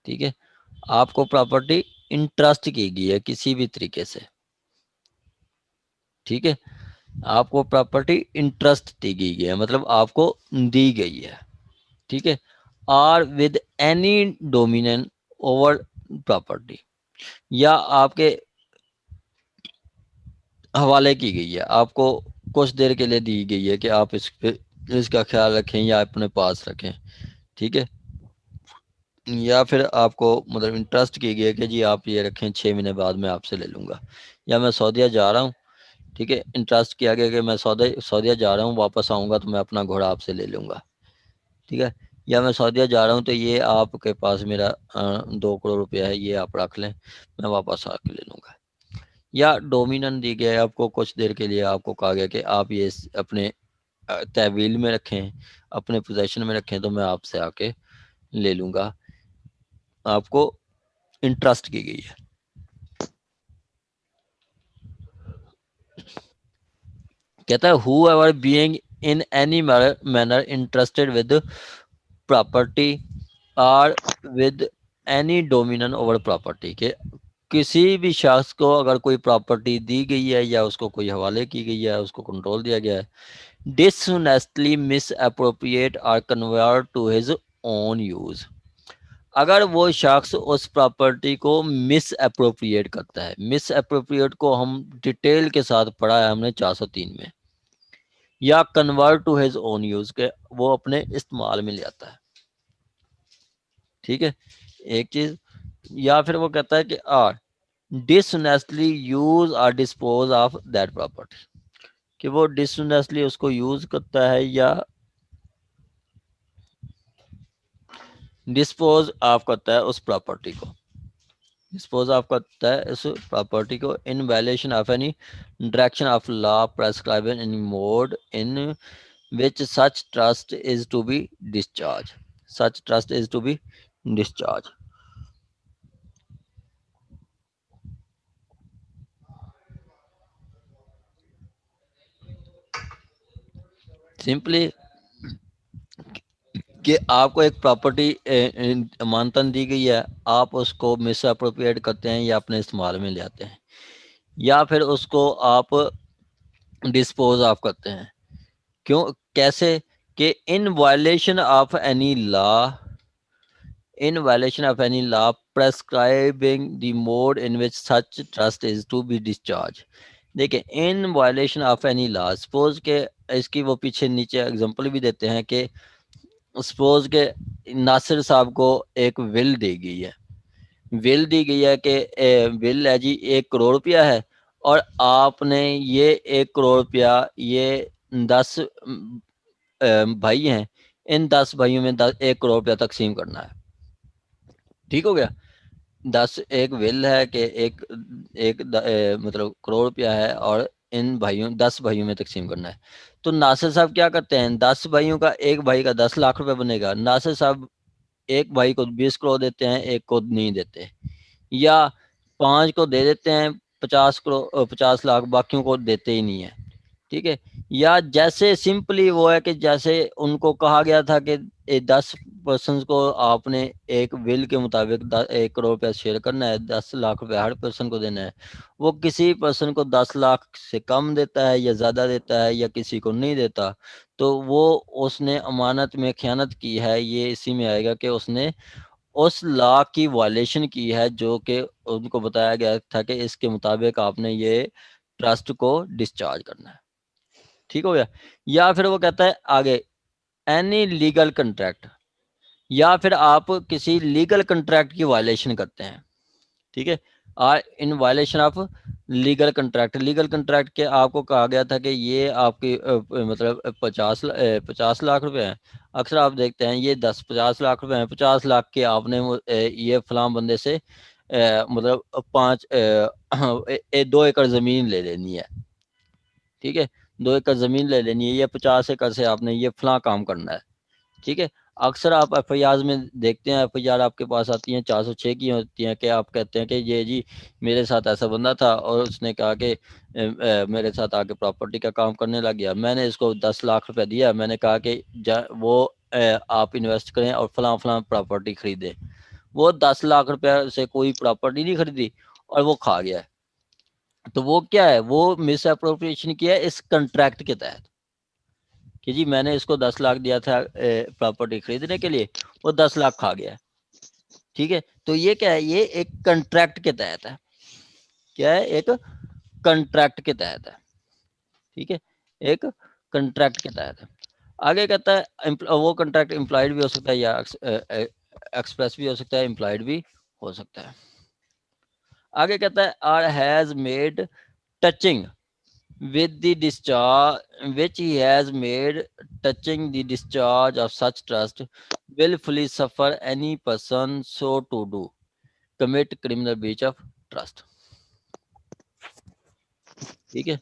ठीक है, आपको प्रॉपर्टी इंटरेस्ट की गई है किसी भी तरीके से, ठीक है, आपको प्रॉपर्टी इंटरेस्ट दी गई है, मतलब आपको दी गई है, ठीक है, और with any dominant over property, या आपके हवाले की गई है, आपको कुछ देर के लिए दी गई है कि आप इस पे इसका ख्याल रखें या अपने पास रखें, ठीक है, या फिर आपको मतलब इंटरेस्ट की गई है कि जी आप ये रखें, 6 महीने बाद मैं आपसे ले लूँगा, या मैं सऊदीया जा रहा हूँ, ठीक है, इंटरेस्ट किया गया कि मैं सऊदीया जा रहा हूँ, वापस आऊँगा तो मैं अपना घोड़ा आपसे ले लूँगा, ठीक है, या मैं सऊदीया जा रहा हूँ तो ये आपके पास मेरा 2 करोड़ रुपया है, ये आप रख लें, मैं वापस आके ले लूँगा। या डोमिनेंट दी गया है आपको, कुछ देर के लिए आपको कहा गया कि आप ये अपने तहवील में रखें, अपने पोजेशन में रखें, तो मैं आपसे आके ले लूँगा, आपको इंटरेस्ट की गई है। कहता है whoever being in any manner interested with property और with any dominant over property, के किसी भी शख्स को अगर कोई प्रॉपर्टी दी गई है या उसको कोई हवाले की गई है, उसको कंट्रोल दिया गया है, डिसऑनेस्टली मिस अप्रोप्रिएट और convert to his own use, अगर वो शख्स उस प्रॉपर्टी को मिस अप्रोप्रिएट करता है, मिस अप्रोप्रिएट को हम डिटेल के साथ पढ़ा है हमने 403 में, या convert to his own use के वो अपने इस्तेमाल में ले आता है, ठीक है, एक चीज, या फिर वो कहता है कि आर डिसऑनेस्टली यूज और डिस्पोज ऑफ दैट प्रॉपर्टी, कि वो डिसऑनेस्टली उसको यूज करता है या डिस्पोज ऑफ करता है उस प्रॉपर्टी को, डिस्पोज ऑफ करता है इस प्रॉपर्टी को in violation of any direction of law prescribed in mode in which such trust is to be discharge, such trust is to be discharge. Simply कि आपको एक प्रॉपर्टी मानतन दी गई है, आप उसको मिस अप्रोप्रिएट करते हैं या अपने इस्तेमाल में ले आते हैं, या फिर उसको आप डिस्पोज ऑफ करते हैं, क्यों, कैसे, कि in violation of any law, in violation of any law prescribing the mode in which such trust is to be discharge. देखिए, in violation of any law, suppose के इसकी वो पीछे नीचे एग्जांपल भी देते हैं कि सपोज के नासिर साहब को एक विल दी गई है, विल दी गई है कि विल है जी 1 करोड़ रुपया है, और आपने ये 1 करोड़ रुपया ये 10 भाई हैं, इन 10 भाइयों में 1 करोड़ रुपया तकसीम करना है, ठीक हो गया, 10 एक विल है कि एक एक मतलब करोड़ रुपया है और इन भाइयों 10 भाइयों में तकसीम करना है, तो नासिर साहब क्या करते हैं, 10 भाइयों का एक भाई का 10 लाख रुपया बनेगा, नासिर साहब एक भाई को 20 करोड़ देते हैं, एक को नहीं देते, या 5 को दे देते हैं 50 करोड़ 50 लाख, बाकियों को देते ही नहीं है, ठीक है, या जैसे सिंपली वो है कि जैसे उनको कहा गया था कि 10 पर्सन को आपने एक विल के मुताबिक 1 करोड़ रुपया शेयर करना है, 10 लाख रुपया हर पर्सन को देना है, वो किसी पर्सन को 10 लाख से कम देता है या ज़्यादा देता है या किसी को नहीं देता, तो वो उसने अमानत में खयानत की है, ये इसी में आएगा कि उसने उस लॉ की वायलेशन की है जो कि उनको बताया गया था कि इसके मुताबिक आपने ये ट्रस्ट को डिस्चार्ज करना है, ठीक हो गया, या फिर वो कहता है आगे एनी लीगल कंट्रैक्ट, या फिर आप किसी लीगल कंट्रैक्ट की वायलेशन करते हैं, ठीक है, or in violation of legal contract, legal contract के आपको कहा गया था कि ये आपकी मतलब 50 लाख रुपए हैं, अक्सर आप देखते हैं ये 50 लाख रुपए हैं, 50 लाख के आपने ये फलां बंदे से मतलब 2 एकड़ ज़मीन ले लेनी है, ठीक है, 2 एकड़ ज़मीन ले लेनी है, ये 50 एकड़ से आपने ये फलां काम करना है, ठीक है, अक्सर आप एफ आई आर में देखते हैं, एफ आई आर आपके पास आती हैं 406 की होती हैं कि आप कहते हैं कि ये जी मेरे साथ ऐसा बंदा था और उसने कहा कि मेरे साथ आके प्रॉपर्टी का काम करने लग गया, मैंने इसको 10 लाख रुपया दिया, मैंने कहा कि वो आप इन्वेस्ट करें और फलां फलां प्रॉपर्टी खरीदें, वो 10 लाख रुपए से कोई प्रॉपर्टी नहीं खरीदी और वो खा गया है, तो वो क्या है, वो मिस अप्रोप्रिएशन किया है इस कंट्रैक्ट के तहत कि जी मैंने इसको 10 लाख दिया था प्रॉपर्टी खरीदने के लिए, वो 10 लाख खा गया है। ठीक है, तो ये क्या है, ये एक कंट्रैक्ट के तहत है। क्या है, एक कंट्रैक्ट के तहत है। ठीक है, एक कंट्रैक्ट के तहत है। आगे कहता है वो कंट्रैक्ट इम्प्लाइड भी हो सकता है या एक्सप्रेस भी हो सकता है, इम्प्लाइड भी हो सकता है। आगे कहता है or has made touching with the discharge which he has made touching the discharge of such trust willfully suffer any person so to do commit criminal breach of trust। ठीक है,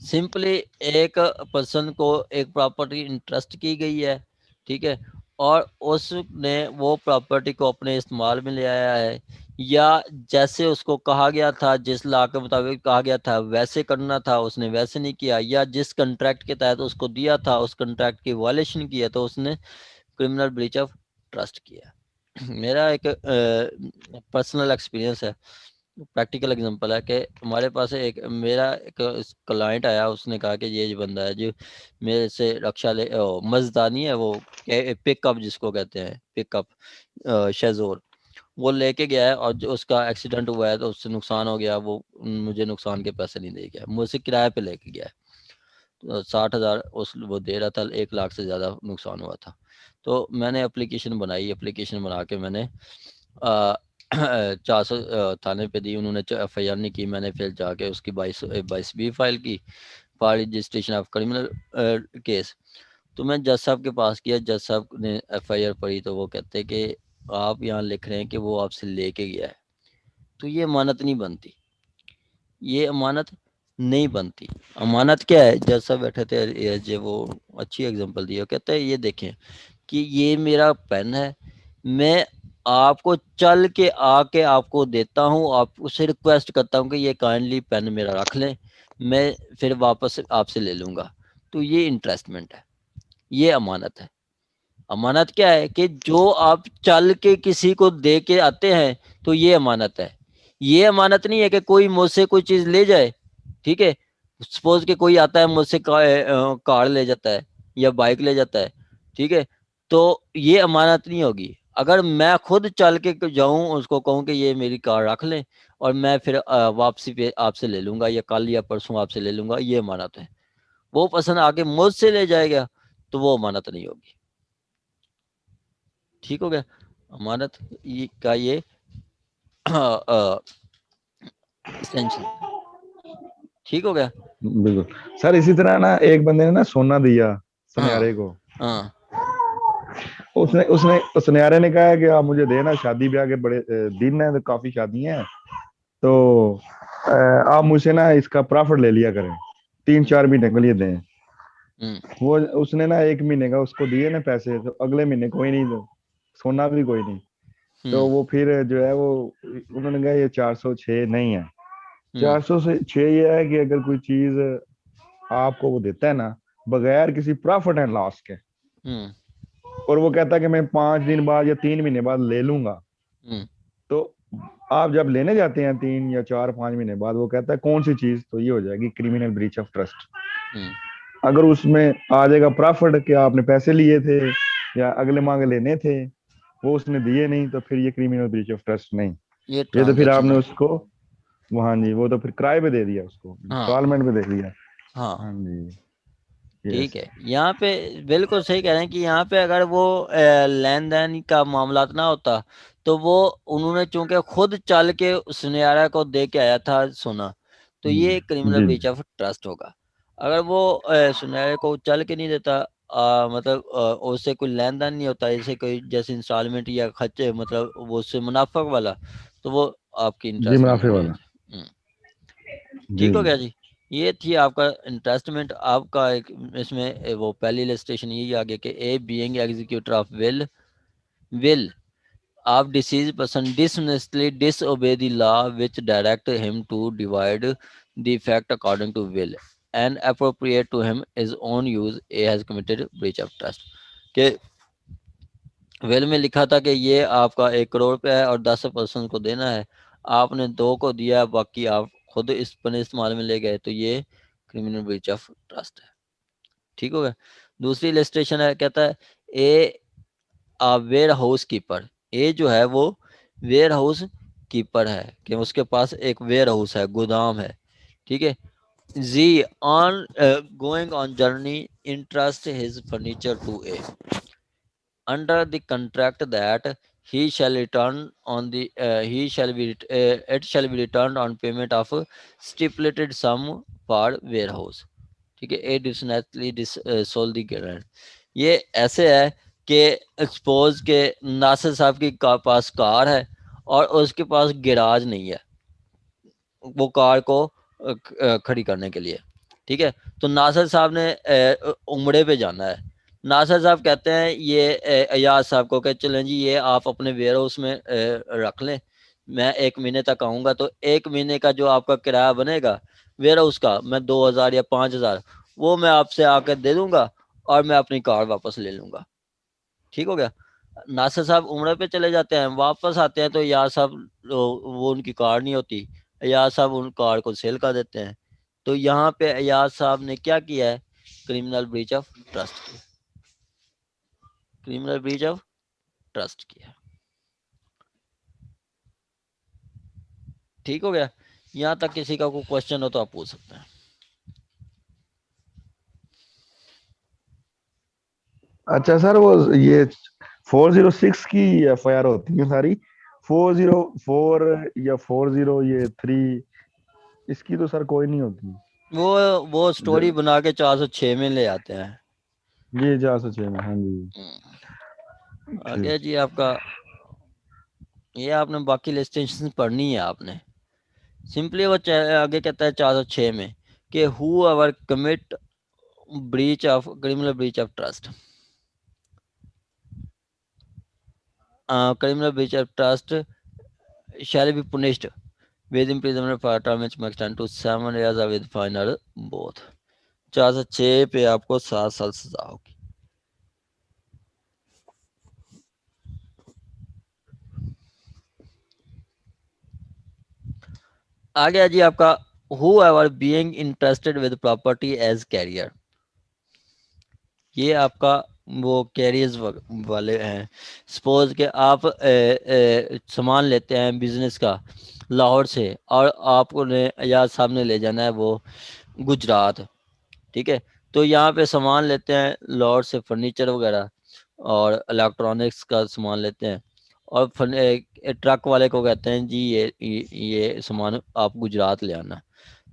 सिंपली एक पर्सन को एक property interest की गई है, ठीक है, और उसने वो प्रॉपर्टी को अपने इस्तेमाल में ले आया है, या जैसे उसको कहा गया था, जिस लॉ के मुताबिक कहा गया था वैसे करना था, उसने वैसे नहीं किया, या जिस कंट्रैक्ट के तहत उसको दिया था उस कंट्रैक्ट की वायलेशन किया, तो उसने क्रिमिनल ब्रीच ऑफ ट्रस्ट किया। मेरा एक पर्सनल एक्सपीरियंस है, प्रैक्टिकल एग्जांपल है कि हमारे पास एक मेरा एक क्लाइंट आया, उसने कहा कि ये जो बंदा है जो मेरे से रक्षा ले मजदानी है, वो पिकअप जिसको कहते हैं पिकअप शेजोर, वो लेके गया है और जो उसका एक्सीडेंट हुआ है तो उससे नुकसान हो गया, वो मुझे नुकसान के पैसे नहीं दे गया, मुझसे किराए पे लेके गया है, तो 60,000 उस वो दे रहा था, 1 लाख से ज़्यादा नुकसान हुआ था। तो मैंने एप्लीकेशन बनाई, एप्लीकेशन बना के मैंने 400 थाने पे दी, उन्होंने FIR नहीं की, मैंने फिर जाके उसकी 22B फाइल की, for registration of criminal case. तो मैं जज साहब के पास किया, जज साहब ने FIR पढ़ी, तो वो कहते कि आप यहाँ लिख रहे हैं कि वो आपसे लेके गया है, तो ये अमानत नहीं बनती, ये अमानत नहीं बनती। अमानत क्या है, जज साहब बैठे थे जो वो अच्छी एग्जांपल दी, कहते हैं ये देखें कि ये मेरा पेन है, मैं आपको चल के आके आपको देता हूँ, आप उससे रिक्वेस्ट करता हूँ कि ये काइंडली पेन मेरा रख लें, मैं फिर वापस आपसे ले लूँगा, तो ये इंटरेस्टमेंट है, ये अमानत है। अमानत क्या है कि जो आप चल के किसी को दे के आते हैं, तो ये अमानत है। ये अमानत नहीं है कि कोई मुझसे कोई चीज़ ले जाए। ठीक है, सपोज के कोई आता है मुझसे कार ले जाता है या बाइक ले जाता है, ठीक है, तो ये अमानत नहीं होगी। अगर मैं खुद चल के जाऊं, उसको कहूं कि ये मेरी कार रख लें और मैं फिर वापसी पे आपसे ले लूंगा या कल या परसों आपसे ले लूंगा, ये अमानत है। वो पर्सन आके मुझसे ले जाएगा तो वो अमानत नहीं होगी। ठीक हो गया, अमानत का ये एसेंशियल। ठीक हो गया। बिल्कुल सर। इसी तरह ना एक बंदे ने ना सोना दिया हाँ सुनहरे को। हाँ उसने उसने उस सुनहरे ने कहा कि आप मुझे देना, शादी ब्याह के बड़े दिन है, तो काफी शादियां हैं, तो आप मुझसे ना इसका प्रॉफिट ले लिया करें, 3-4 महीने के लिए दें। हम्म वो उसने ना 1 महीने का उसको दिए ना पैसे, तो अगले महीने कोई नहीं, तो सोना भी कोई नहीं। तो हम्म वो फिर जो है वो उन्होंने कहा ये 406 नहीं है। हम्म 406 ये है कि अगर कोई चीज आपको वो देता है ना बगैर किसी प्रॉफिट एंड लॉस के, हम्म और वो कहता है कि मैं 5 दिन बाद या 3 महीने बाद ले लूंगा, हम्म तो आप जब लेने जाते हैं 3 या 4-5 महीने बाद, वो कहता है कौन सी चीज, तो ये हो जाएगी क्रिमिनल ब्रीच ऑफ ट्रस्ट। हम्म अगर उसमें आ जाएगा प्रॉफिट कि आपने पैसे लिए थे या अगले मांगे लेने थे, वो उसने दिए नहीं, तो फिर ये क्रिमिनल ब्रीच ऑफ ट्रस्ट नहीं। ये ये तो फिर ट्रांजैक्शन आपने है। उसको, हाँ जी, वो तो फिर किराए पे दे दिया, उसको हाँ इंस्टॉलमेंट पे दे दिया। हाँ हाँ जी। ठीक यस। है, यहाँ पे बिल्कुल सही कह रहे हैं कि यहाँ पे अगर वो लेन देन का मामला ना होता, तो वो उन्होंने चूंकि खुद चल के सुनहरा को दे के आया था सोना, तो ये क्रिमिनल जी ब्रीच ऑफ ट्रस्ट होगा। अगर वो सुनहरे को चल के नहीं देता, मतलब उससे कोई लेन देन नहीं होता, जैसे कोई जैसे इंस्टॉलमेंट या खर्चे, मतलब वो उससे मुनाफा वाला, तो वो आपकी जी, इंटरेस्टमेंट मुनाफे बन वाला। जाता है। जी ठीक हो जी। गया जी। ये थी आपका इंटरेस्टमेंट, आपका एक इसमें वो पहली इलस्ट्रेशन यही आ गया कि a being executor of will of disease person dishonestly disobey the law which direct him to divide the effect according to will। and appropriate to him his own use, A has committed breach of trust. के well में लिखा था कि ये आपका 1 करोड़ रुपया है और 10% को देना है, आपने 2 को दिया, बाकी आप खुद इस अपने इस्तेमाल में ले गए, तो ये क्रिमिनल ब्रीच ऑफ ट्रस्ट है। ठीक हो गया। दूसरी इलस्ट्रेशन है, कहता है ए वेयर हाउस कीपर, ए जो है वो वेयर हाउस कीपर है कि उसके पास एक वेयर हाउस है, गोदाम है। ठीक है। जी on going on journey entrust his furniture to a under the contract that he shall return on the it shall be returned on payment of stipulated sum for warehouse। ठीक है। Additionally soul दी grant, ये ऐसे है कि expose के नासिर साहब की पास car है और उसके पास गिराज नहीं है वो कार को खड़ी करने के लिए। ठीक है। तो नासिर साहब ने उमड़े पे जाना है। नासिर साहब कहते हैं ये अयाज साहब को कि चलें जी ये आप अपने वेयर हाउस में रख लें, मैं 1 महीने तक आऊँगा, तो 1 महीने का जो आपका किराया बनेगा वेयर हाउस का, मैं 2000 या 5000 वो मैं आपसे आकर दे दूंगा और मैं अपनी कार वापस ले लूँगा। ठीक हो गया। नासिर साहब उम्र पे चले जाते हैं, वापस आते हैं तो यार साहब वो उनकी कार नहीं होती, अयाज साहब उन कार को सेल कर देते हैं। तो यहाँ पे अयाज साहब ने क्या किया है, क्रिमिनल ब्रीच ऑफ ट्रस्ट किया, क्रिमिनल ब्रीच ऑफ ट्रस्ट किया। ठीक हो गया। यहाँ तक किसी का कोई क्वेश्चन हो तो आप पूछ सकते हैं। अच्छा सर, वो ये 406 की एफआईआर होती है सारी, 404 या 40 ये 3, इसकी तो सर कोई नहीं होती। वो स्टोरी ज- बना के 406 में ले आते हैं। ये जा सचे में, हाँ जी। आगे ठीक। जी आपका, ये आपने बाकी लिस्टेशन पढ़नी है आपने। सिंपली वो आगे कहता है 406 में कि who ever commit breach of criminal breach of trust, criminal breach of trust shall be punished with imprisonment for a term which may extend to 7 years or with fine or both। 406 पे आपको 7 साल सजा होगी। आ गया जी आपका whoever being interested with property as carrier, ये आपका वो कैरियर्स वाले हैं। सपोज के आप सामान लेते हैं बिजनेस का लाहौर से और आपको ने अयाज साहब ने ले जाना है वो गुजरात। ठीक है। तो यहाँ पे सामान लेते हैं लाहौर से, फर्नीचर वगैरह और इलेक्ट्रॉनिक्स का सामान लेते हैं और ट्रक वाले को कहते हैं जी ये सामान आप गुजरात ले आना।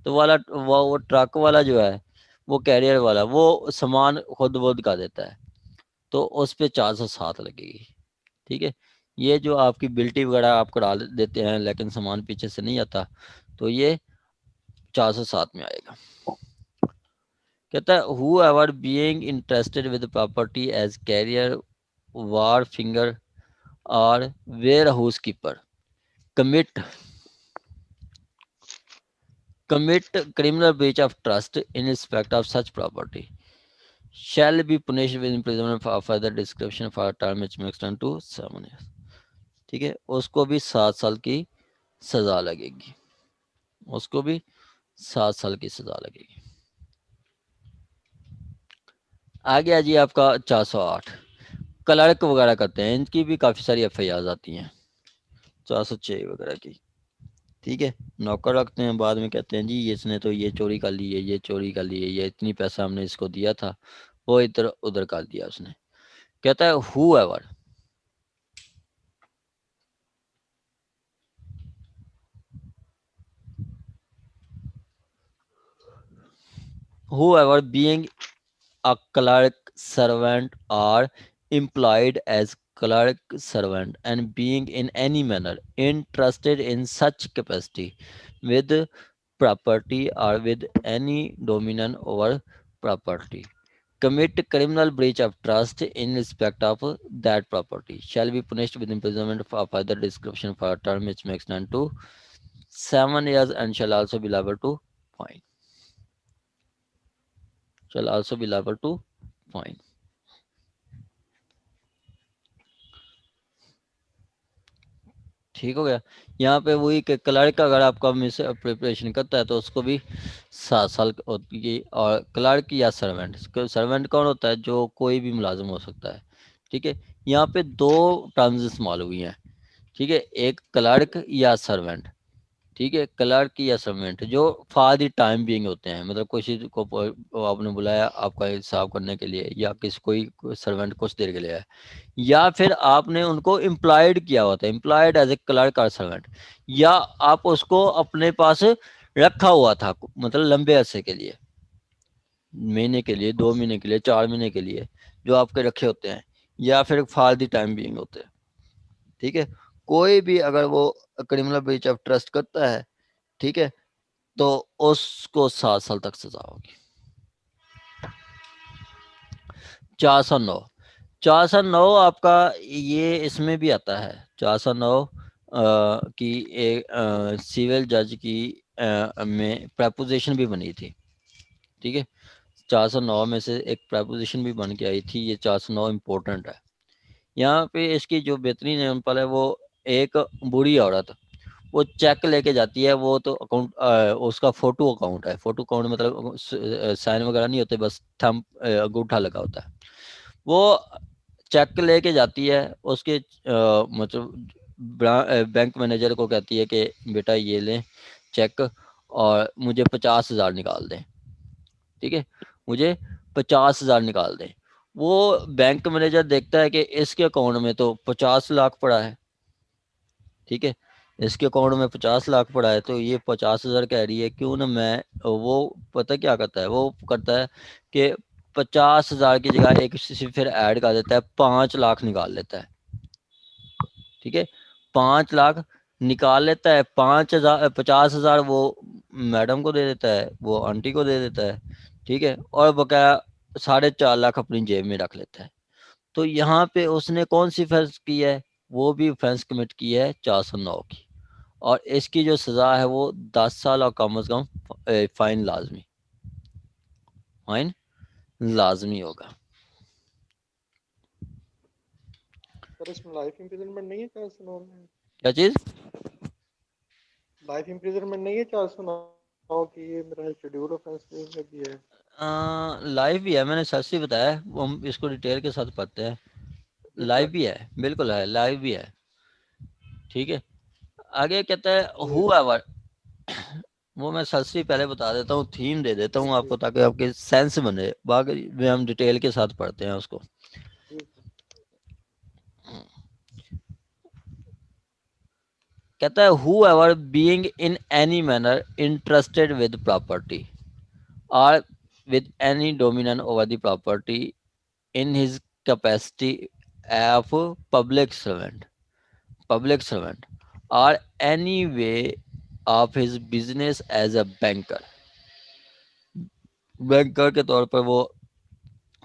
तो वो ट्रक वाला जो है वो कैरियर वाला वो सामान खुद बुद का देता है, तो उस पे 407 लगेगी। ठीक है। ये जो आपकी बिल्टी वगैरह आप करा देते हैं लेकिन सामान पीछे से नहीं आता, तो ये 407 में आएगा। कहता है whoever being interested with property as carrier wharfinger और warehouse keeper commit criminal breach of trust in respect of such property shall be punished with imprisonment for further description for a term which may extend to 7 years। ठीक है। उसको भी 7 साल की सजा लगेगी, उसको भी 7 साल की सजा लगेगी। आ गया जी आपका 408, क्लर्क वगैरह करते हैं, इनकी भी काफ़ी सारी एफ आती हैं 406 वगैरह की। ठीक है। नौकर रखते हैं, बाद में कहते हैं जी इसने तो ये चोरी कर ली है, ये चोरी कर ली है, ये इतनी पैसा हमने इसको दिया था, वो इधर उधर कर दिया उसने। कहता है who ever whoever being a clerk servant or employed as clerk servant and being in any manner entrusted in such capacity with property or with any dominion over property commit criminal breach of trust in respect of that property shall be punished with imprisonment for further description for a term which may extend to 7 years and shall also be liable to fine। shall also be liable to fine. ठीक हो गया। यहाँ पे वही कि clerk अगर आपका miss preparation करता है तो उसको भी 7 साल होती है। और क्लर्क या सर्वेंट, सर्वेंट कौन होता है? जो कोई भी मुलाजिम हो सकता है। ठीक है, यहाँ पे दो टर्म्स इस्तेमाल हुई हैं। ठीक है, एक क्लर्क या सर्वेंट। ठीक है, क्लर्क या सर्वेंट जो फॉर द टाइम बीइंग होते हैं, मतलब किसी को आपने बुलाया आपका हिसाब करने के लिए, या किसी कोई सर्वेंट कुछ देर के लिए है, या फिर आपने उनको एम्प्लॉयड किया हुआ था, एम्प्लॉयड एज ए क्लर्क और सर्वेंट, या आप उसको अपने पास रखा हुआ था मतलब लंबे अरसे के लिए, महीने के लिए, 2 महीने के लिए, 4 महीने के लिए, जो आपके रखे होते हैं, या फिर फॉर द टाइम बीइंग होते हैं। ठीक है, कोई भी अगर वो क्रिमिनल ब्रीच ऑफ ट्रस्ट करता है, ठीक है, तो उसको 7 साल तक सजा होगी। 409, 409 आपका ये इसमें भी आता है। 409 की एक सिविल जज की में प्रपोजिशन भी बनी थी। ठीक है, 409 में से एक प्रपोजिशन भी बन के आई थी। ये 409 इम्पोर्टेंट है। यहाँ पे इसकी जो बेहतरीन एग्जाम्पल है, वो एक बुरी औरत वो चेक लेके जाती है। वो तो अकाउंट उसका फोटो अकाउंट है। फोटो अकाउंट मतलब साइन वगैरह नहीं होते, बस थंब अंगूठा लगा होता है। वो चेक लेके जाती है, उसके मतलब बैंक मैनेजर को कहती है कि बेटा ये लें चेक और मुझे 50,000 निकाल दें। ठीक है, मुझे 50,000 निकाल दें। वो बैंक मैनेजर देखता है कि इसके अकाउंट में तो 50 लाख पड़ा है। ठीक है, इसके अकाउंट में 50 लाख पड़ा है, तो ये 50,000 कह रही है, क्यों ना मैं, वो पता क्या करता है, वो करता है कि 50,000 की जगह एक फिर ऐड कर देता है, 5 लाख निकाल लेता है। ठीक है, 5 लाख निकाल लेता है, 5,000 50,000 वो मैडम को दे देता है, वो आंटी को दे देता है। ठीक है, और बकाया 4.5 लाख अपनी जेब में रख लेता है। तो यहाँ पे उसने कौन सी ऑफेंस की है? वो भी ऑफेंस कमिट की है 409 की। और इसकी जो सजा है वो 10 साल और कम से कम फाइन लाजमी, फाइन लाजमी होगा। सर इसमें लाइफ इम्प्रिजनमेंट नहीं है 409 में? क्या चीज? लाइफ इम्प्रिजनमेंट नहीं है 409 की? ये मेरा शेड्यूल ऑफेंस में भी है। लाइव भी है, मैंने सच ही बताया, हम इसको डिटेल के साथ पढ़ते हैं। जी लाइव सर। भी है, बिल्कुल है, लाइव भी है। ठीक है, आगे कहता है जी हुएवर। वो मैं सच ही पहले बता देता हूँ, थीम दे देता हूँ जी आपको ताकि आपके सेंस बने, बाकी में हम डिटेल के साथ पढ़ते हैं उसको। जी कहता है whoever being in any manner interested with property or with any dominion over the property in his capacity of public servant or any way of his business as a banker, banker के तौर पर वो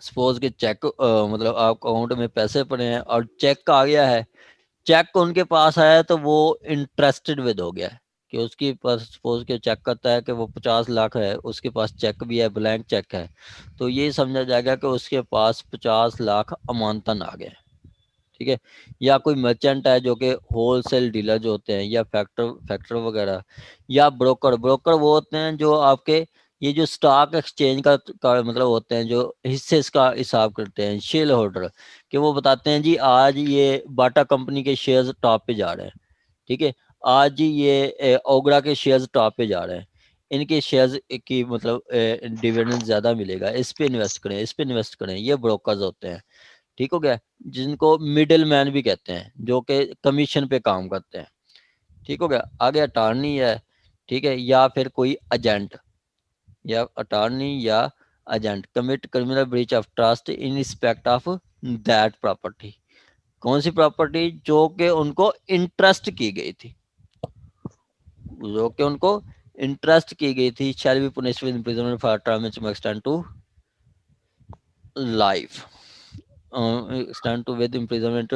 suppose के check मतलब आप account में पैसे पड़े हैं और चेक आ गया है, चेक उनके पास आया तो वो इंटरेस्टेड विद हो गया है कि उसके पास सपोज के चेक करता है कि वो 50 लाख है, उसके पास चेक भी है, ब्लैंक चेक है, तो ये समझा जाएगा कि उसके पास 50 लाख अमानतन आ गए। ठीक है, या कोई मर्चेंट है जो कि होलसेल डीलर जो होते हैं, या फैक्टर फैक्टर वगैरह, या ब्रोकर, ब्रोकर वो होते हैं जो आपके ये जो स्टॉक एक्सचेंज का मतलब होते हैं, जो हिस्से का हिसाब करते हैं, शेयर होल्डर, कि वो बताते हैं जी आज ये बाटा कंपनी के शेयर्स टॉप पे जा रहे हैं। ठीक है, आज ही ये ओगरा के शेयर्स टॉप पे जा रहे हैं, इनके शेयर्स की मतलब डिविडेंड ज्यादा मिलेगा, इस पे इन्वेस्ट करें, इस पे इन्वेस्ट करें, ये ब्रोकर्स होते हैं। ठीक हो गया, जिनको मिडिल मैन भी कहते हैं, जो कि कमीशन पे काम करते हैं। ठीक हो गया, आगे अटॉर्नी है। ठीक है, या फिर कोई एजेंट, या अटॉर्नी या agent commit criminal breach of trust in respect of that property. कौन सी प्रॉपर्टी? जो कि उनको इंटरेस्ट की गई थी, जो कि उनको इंटरेस्ट की गई थी। Shall be punished with imprisonment for term which may extend to life, extend to with imprisonment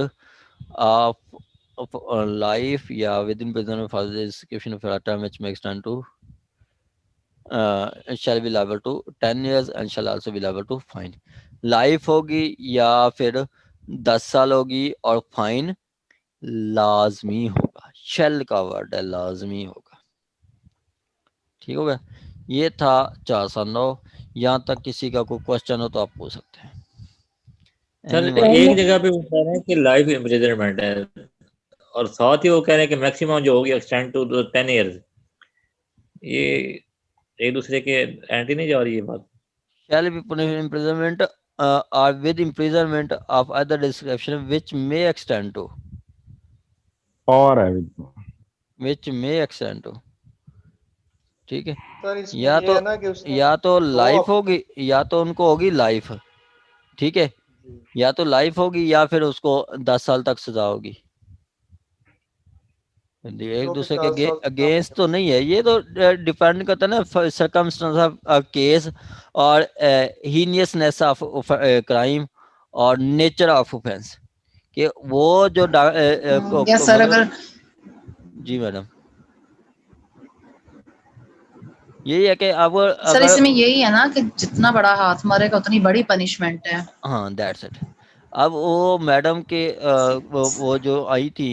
of life, या with imprisonment for the execution of a term which may extend to shall be liable to 10 years and shall also be liable to fine. Life होगी या फिर 10 साल होगी और fine लाजमी होगा। Shell का वर्ड है, लाजमी होगा। ठीक हो गया। ये था 409। यहाँ तक किसी का कोई क्वेश्चन हो तो आप पूछ सकते हैं। Sir Anyone? एक जगह पे वो कह रहे हैं कि लाइफ इम्प्रिजनमेंट है और साथ ही वो कह रहे हैं कि मैक्सिमम जो होगी एक्सटेंड टू 10 इयर्स। ये एक दूसरे के एंटी नहीं जा रही है बात? Shall be punished imprisonment or with imprisonment of other description which may extend to, और है बिल्कुल। which may extend to। ठीक है। सर इसमें या ये तो है ना कि उसने या तो दो लाइफ होगी या तो उनको होगी लाइफ। ठीक है। जी, या तो लाइफ होगी या फिर उसको 10 साल तक सजा होगी। एक जो दूसरे 50 के साल तक अगेंस्ट तो नहीं है, ये तो डिपेंड करता है ना सर्कमस्टेंस ऑफ केस और हीनियसनेस ऑफ क्राइम और नेचर ऑफ ऑफेंस कि वो जो या सर अगर जी मैडम यही है कि अब सर अगर इसमें यही है ना कि जितना बड़ा हाथ मारेगा उतनी बड़ी पनिशमेंट है। हाँ दैट्स इट। अब वो मैडम के वो जो आई थी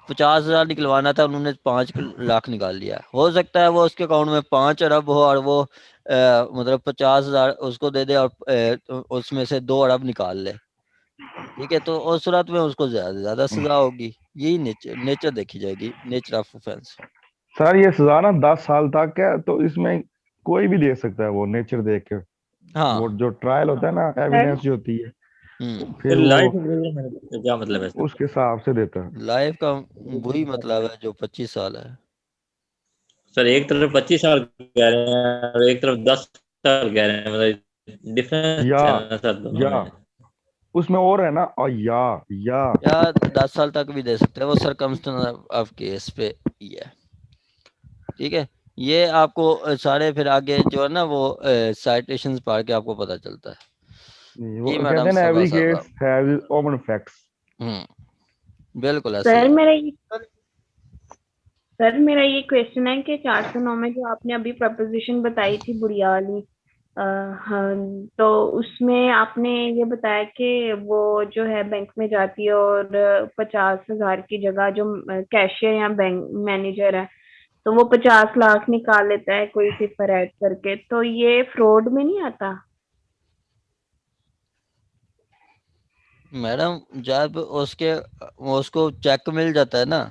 50,000 निकलवाना था, उन्होंने 5 लाख निकाल लिया। हो सकता है वो उसके अकाउंट में 5 अरब हो और वो मतलब 50,000 उसको दे दे और उसमें से 2 अरब निकाल ले। ठीक है। तो उस सूरत में उसको ज्यादा से ज्यादा सजा होगी। यही नेचर देखी जाएगी, नेचर ऑफ ऑफेंस। सर ये सजा ना 10 साल तक है, तो इसमें कोई भी दे सकता है वो नेचर देख के। हाँ। वो जो ट्रायल होता है ना, एविडेंस जो होती है, फिर लाइफ वो इम्प्रिजनमेंट का क्या मतलब है? उसके हिसाब से देता है। लाइफ का वही मतलब है जो 25 साल है। सर एक तरफ 25 साल कह रहे हैं और एक तरफ 10 साल कह रहे हैं, मतलब डिफरेंस या है ना सर दोनों में? उसमें और है ना, और या 10 साल तक भी दे सकते हैं, वो सरकमस्टेंस ऑफ केस पे ही है। ठीक है। ये आपको सारे फिर आगे जो है ना वो साइटेशंस पढ़ के आपको पता चलता है। वो जी कहते मैडम हैं ना, सबा एवरी साहब। Case has its own facts. बिल्कुल ऐसे ही सर है। मेरा ये क्वेश्चन है कि 409 में जो आपने अभी प्रपोजिशन बताई थी बुढ़िया वाली, हाँ, तो उसमें आपने ये बताया कि वो जो है बैंक में जाती है और 50,000 की जगह जो कैशियर या बैंक मैनेजर है तो वो 50 लाख निकाल लेता है कोई सिफर ऐड करके, तो ये फ्रॉड में नहीं आता? मैडम जब उसको चेक मिल जाता है ना,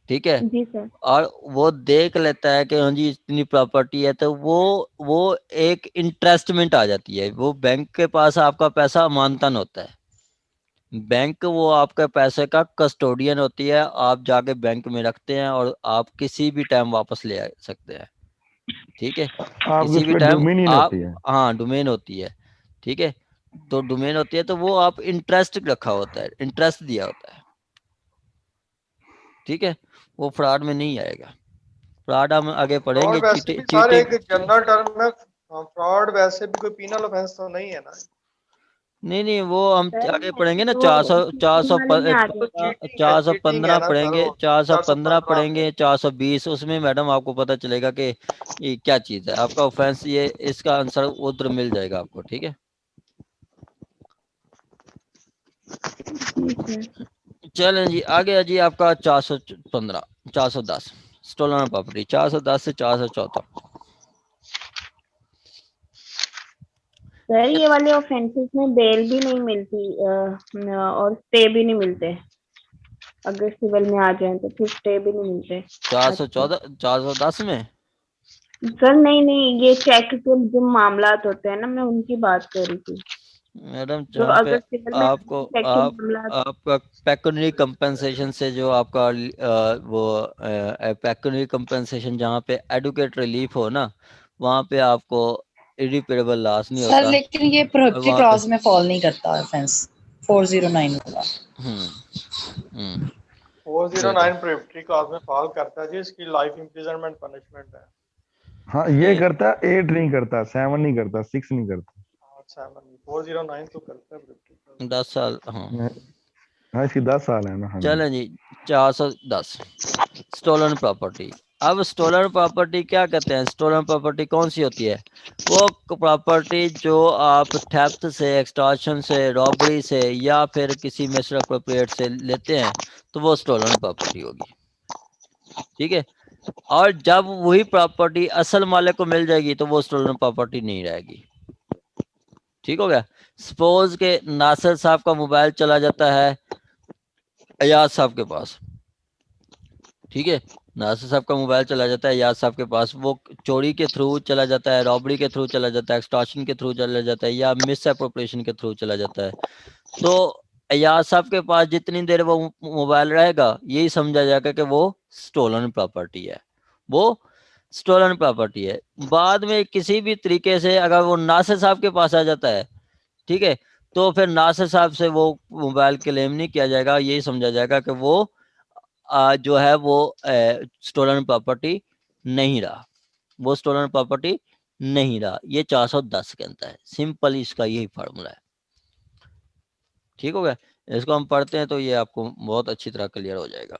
ठीक है, जी सर। और वो देख लेता है कि हाँ जी इतनी प्रॉपर्टी है, तो वो एक इंटरेस्टमेंट आ जाती है। वो बैंक के पास आपका पैसा अमानतन होता है। बैंक वो आपके पैसे का कस्टोडियन होती है। आप जाके बैंक में रखते हैं और आप किसी भी टाइम वापस ले आ सकते हैं। ठीक है। आपके किसी उस भी पर टाइम डोमेनियन आप, होती है। हाँ डोमेन होती है। ठीक है। तो डोमेन होती है तो वो आप इंटरेस्ट रखा होता है, इंटरेस्ट दिया होता है। ठीक है। वो फ्रॉड में नहीं आएगा। फ्रॉड हम आगे पढ़ेंगे। फ्रॉड वैसे भी सर एक जनरल टर्म है। फ्रॉड वैसे भी कोई पीनल ऑफेंस तो नहीं है ना? नहीं वो हम सर आगे पढ़ेंगे ना। वो cheating वाले में आ तो जाएगा। चीटिंग है 415 ना सर, पढ़ेंगे, वो 415 415 पढ़ेंगे, 420। उसमें मैडम आपको पता चलेगा कि ये क्या चीज है। आपका ऑफेंस ये, इसका आंसर उधर मिल जाएगा आपको। ठीक है। ठीक है। चलें जी आगे जी। आपका 415 410 स्टोलन प्रॉपर्टी, 410 से 414। सर ये वाले ऑफेंसेस में बेल भी नहीं मिलती और स्टे भी नहीं मिलते। अगर सिविल में आ जाए तो फिर स्टे भी नहीं मिलते। 414 410 में सर नहीं, ये चेक के जो मामलात होते हैं ना, मैं उनकी बात कर रही थी। मैडम जो जहाँ पे अगर सिविल में आपको चेक के मामलात। आपका पेक्यूनरी कंपनसेशन से जो आपका वो पेक्यूनरी कंपनसेशन जहाँ पे एडुकेट रिलीफ हो ना, वहाँ पे आपको इरिपेरेबल लॉस नहीं सर होता। लेकिन ये और प्रोहिबिटरी वहाँ पे क्लॉज में फॉल नहीं करता ऑफेंस 409 वाला। हम्म 409 प्रोहिबिटरी क्लॉज में फॉल करता है जी, इसकी लाइफ इम्प्रिजनमेंट पनिशमेंट है। हाँ ये करता है, 8 नहीं करता, 7 नहीं करता, 6 नहीं करता। 409 तो करता है प्रोहिबिटरी क्लॉज। 10 साल। हाँ हाँ इसकी 10 साल है ना। हाँ जी। चलें जी 410 स्टोलन प्रॉपर्टी। अब स्टोलन प्रॉपर्टी क्या कहते हैं? स्टोलन प्रॉपर्टी कौन सी होती है? वो प्रॉपर्टी जो आप थेफ्ट से, एक्सटॉर्शन से, रॉबरी से या फिर किसी मिसअप्रोप्रिएट से लेते हैं तो वो स्टोलन प्रॉपर्टी होगी। ठीक है, और जब वही प्रॉपर्टी असल मालिक को मिल जाएगी तो वो स्टोलन प्रॉपर्टी नहीं रहेगी। ठीक हो गया। सपोज के नासिर साहब का मोबाइल चला जाता है अयाज साहब के पास। ठीक है, नासिर साहब का मोबाइल चला जाता है अयाज साहब के पास, वो चोरी के थ्रू चला जाता है, रॉबरी के थ्रू चला जाता है, एक्सटॉर्शन के थ्रू चला जाता है या मिस एप्रोप्रिएशन के थ्रू चला जाता है, तो अयाज साहब के पास जितनी देर वो मोबाइल रहेगा यही समझा जाएगा कि वो स्टोलन प्रॉपर्टी है, वो स्टोलन प्रॉपर्टी है। बाद में किसी भी तरीके से अगर वो नासिर साहब के पास आ जाता है, ठीक है, तो फिर नासिर साहब से वो मोबाइल क्लेम नहीं किया जाएगा, यही समझा जाएगा कि वो जो है वो स्टोलन प्रॉपर्टी नहीं रहा, वो स्टोलन प्रॉपर्टी नहीं रहा। ये 410 के अंदर है, सिंपल इसका यही फार्मूला है। ठीक हो गया, इसको हम पढ़ते हैं तो ये आपको बहुत अच्छी तरह क्लियर हो जाएगा।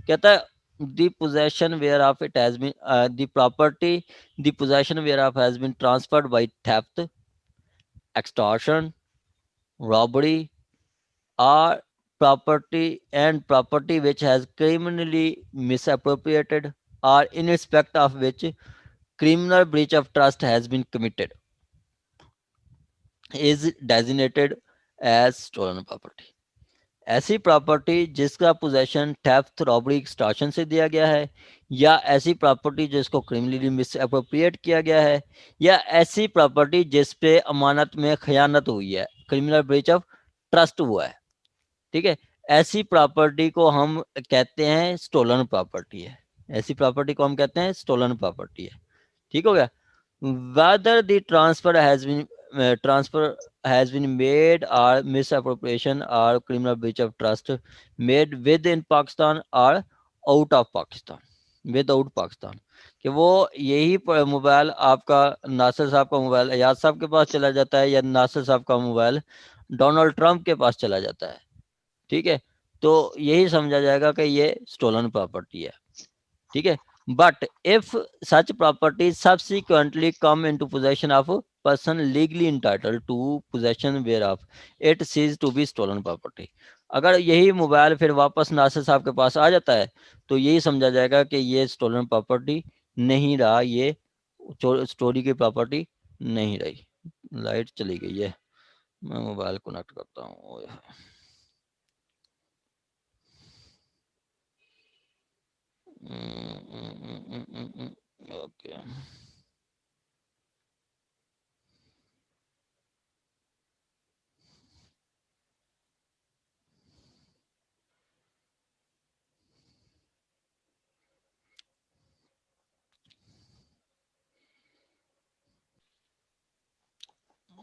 कहता है the possession whereof it has been the property the possession whereof has been transferred by theft, extortion, robbery, or property and property which has criminally misappropriated or in respect of which criminal breach of trust has been committed is designated as stolen property। ऐसी property जिसका possession theft, robbery, extortion से दिया गया है, या ऐसी property जिसको criminally miss appropriate किया गया है, या ऐसी प्रॉपर्टी जिस पे अमानत में खयानत हुई है, क्रिमिनल ब्रीच ऑफ ट्रस्ट हुआ है। ठीक है, ऐसी प्रॉपर्टी को हम कहते हैं स्टोलन प्रॉपर्टी है, ऐसी प्रॉपर्टी को हम कहते हैं स्टोलन प्रॉपर्टी है। ठीक हो गया। whether the transfer has been made or misappropriation or criminal breach of trust made within Pakistan or out of Pakistan, without Pakistan, कि वो यही मोबाइल आपका नासिर साहब का मोबाइल अयाज साहब के पास चला जाता है या नासिर साहब का मोबाइल डोनाल्ड ट्रंप के पास चला जाता है। ठीक है, तो यही समझा जाएगा कि ये स्टोलन प्रॉपर्टी है। ठीक है, but if such property subsequently come into possession of a person legally entitled to possession whereof it ceases to be stolen property, अगर यही मोबाइल फिर वापस नासिर साहब के पास आ जाता है तो यही समझा जाएगा कि ये स्टोलन प्रॉपर्टी नहीं रहा, ये स्टोरी की प्रॉपर्टी नहीं रही। लाइट चली गई है, मैं मोबाइल कनेक्ट करता हूँ। ओके,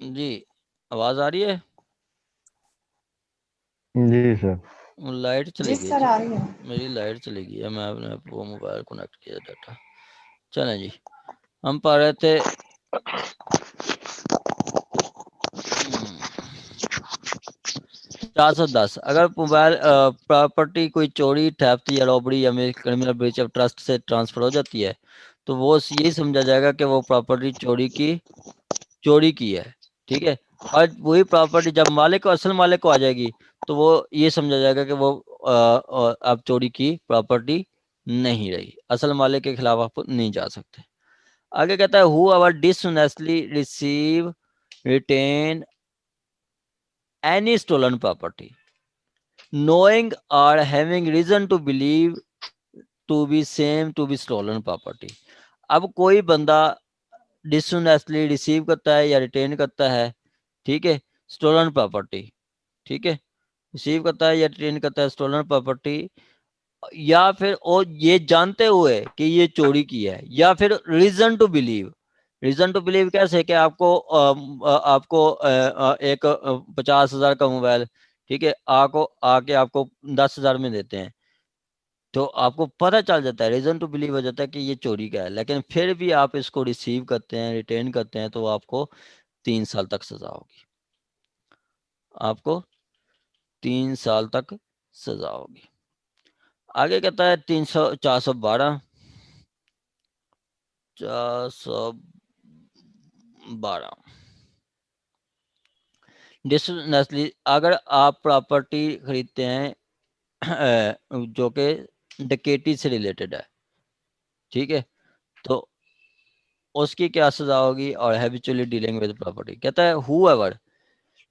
जी आवाज आ रही है? जी सर। लाइट चली गई सर आ रही है। मेरी लाइट चली गई है, मैं अपने वो मोबाइल कनेक्ट किया डाटा। चलें जी, हम पढ़ रहे थे 410। अगर मोबाइल प्रॉपर्टी कोई चोरी, थेफ्ट या रॉबरी या क्रिमिनल ब्रीच ऑफ ट्रस्ट से ट्रांसफर हो जाती है तो वो यही समझा जाएगा कि वो प्रॉपर्टी चोरी की है। ठीक है, और वही प्रॉपर्टी जब मालिक को असल मालिक को आ जाएगी तो वो ये समझा जाएगा कि वो अब चोरी की प्रॉपर्टी नहीं रही, असल मालिक के खिलाफ आप नहीं जा सकते। आगे कहता है whoever dishonestly receive, retain any stolen property knowing or having reason to believe to be same to be stolen property। अब कोई बंदा डिसऑनेस्टली रिसीव करता है या रिटेन करता है, ठीक है, स्टोलन प्रॉपर्टी, ठीक है, रिसीव करता है या रिटेन करता है स्टोलन प्रॉपर्टी, या फिर और ये जानते हुए कि ये चोरी की है, या फिर reason to believe. Reason to believe कैसे कि आपको एक 50,000 का मोबाइल, ठीक है, आके आपको 10,000 में देते हैं तो आपको पता चल जाता है, रीजन टू बिलीव हो जाता है कि ये चोरी का है, लेकिन फिर भी आप इसको रिसीव करते हैं, रिटेन करते हैं तो आपको 3 साल तक सजा होगी, आपको 3 साल तक सजा होगी। आगे कहता है 412 डिसनेसली, अगर आप प्रॉपर्टी खरीदते हैं जो कि डकैती से रिलेटेड है, ठीक है, तो उसकी क्या सजा होगी। और हैबिचुअली डीलिंग विद प्रॉपर्टी, कहता है whoever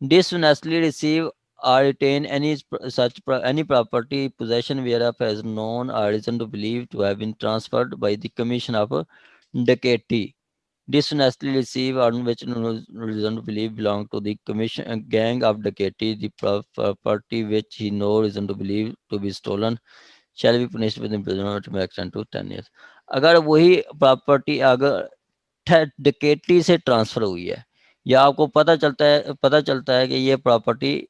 dishonestly receive or retain any property possession whereof has known or reason to believe to have been transferred by the commission of डकैती, dishonestly receive or which no reason to believe belong to the commission gang of डकैती, the property which he no reason to believe to be stolen shall be punished with imprisonment to extend to 10 years। अगर वही property अगर डकैती से transfer हुई है या आपको पता चलता है कि ये प्रॉपर्टी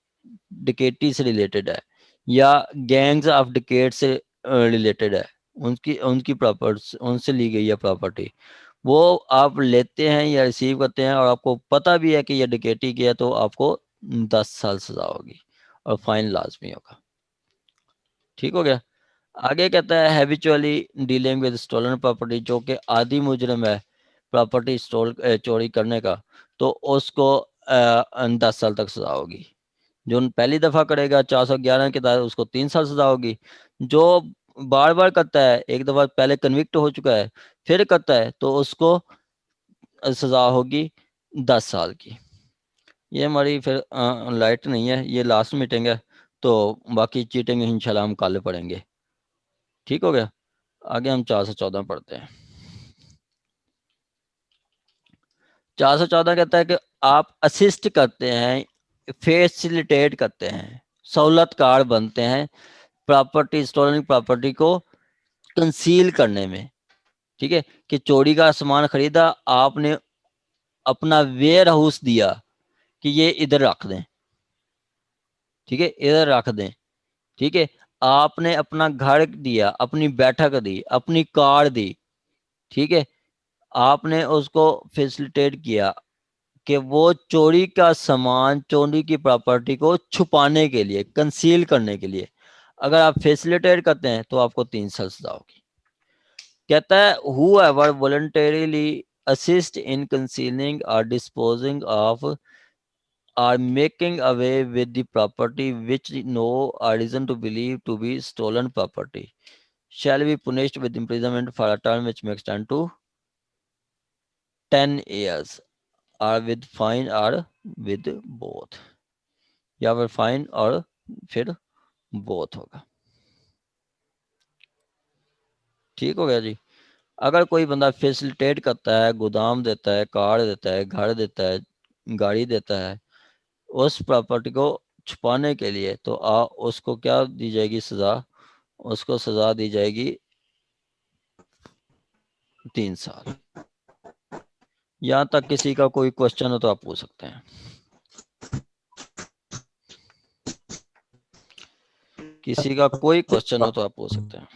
डकैती से रिलेटेड है या गैंग्स ऑफ डकैट से रिलेटेड है, उनकी प्रॉपर्टी उनसे ली गई है प्रॉपर्टी, वो आप लेते हैं या रिसीव करते हैं और आपको पता भी है कि ये डकैती की है, तो आपको 10 साल सजा होगी और फाइन लाजमी होगा। ठीक हो गया। आगे कहता है habitually dealing with stolen property, जो कि आदि मुजरम है प्रॉपर्टी चोरी करने का, तो उसको 10 साल तक सजा होगी। जो पहली दफा करेगा 411 के तहत उसको 3 साल सजा होगी। जो बार बार करता है, एक दफा पहले कन्विक्ट हो चुका है फिर करता है, तो उसको सजा होगी 10 साल की। ये हमारी फिर लाइट नहीं है, ये लास्ट मीटिंग है, तो बाकी चीटिंग इंशाल्लाह हम कल पढ़ेंगे। ठीक हो गया। आगे हम 414 पढ़ते हैं। 414 कहता है कि आप असिस्ट करते हैं, फैसिलिटेट करते हैं, सहूलतकार बनते हैं प्रॉपर्टी स्टोलन प्रॉपर्टी को कंसील करने में। ठीक है, कि चोरी का सामान खरीदा, आपने अपना वेयर हाउस दिया कि ये इधर रख दें, ठीक है, इधर रख दें, ठीक है, आपने अपना घर दिया, अपनी बैठक दी, अपनी कार दी, ठीक है, आपने उसको फैसिलिटेट किया कि वो चोरी का सामान, चोरी की प्रॉपर्टी को छुपाने के लिए, कंसील करने के लिए अगर आप फैसिलिटेट करते हैं तो आपको 3 साल सजा होगी। कहता है whoever voluntarily assist in concealing or disposing of or making away with the property which no reason to believe to be stolen property shall be punished with imprisonment for a term which may extend to 10 years or with fine or with both, या फिर fine और फिर both होगा। ठीक हो गया जी। अगर कोई बंदा फैसिलिटेट करता है, गोदाम देता है, कार देता है, घर देता है, गाड़ी देता है उस प्रॉपर्टी को छुपाने के लिए, तो उसको क्या दी जाएगी सजा, उसको सजा दी जाएगी 3 साल। यहाँ तक किसी का कोई क्वेश्चन हो तो आप पूछ सकते हैं। किसी का कोई क्वेश्चन हो तो आप पूछ सकते हैं।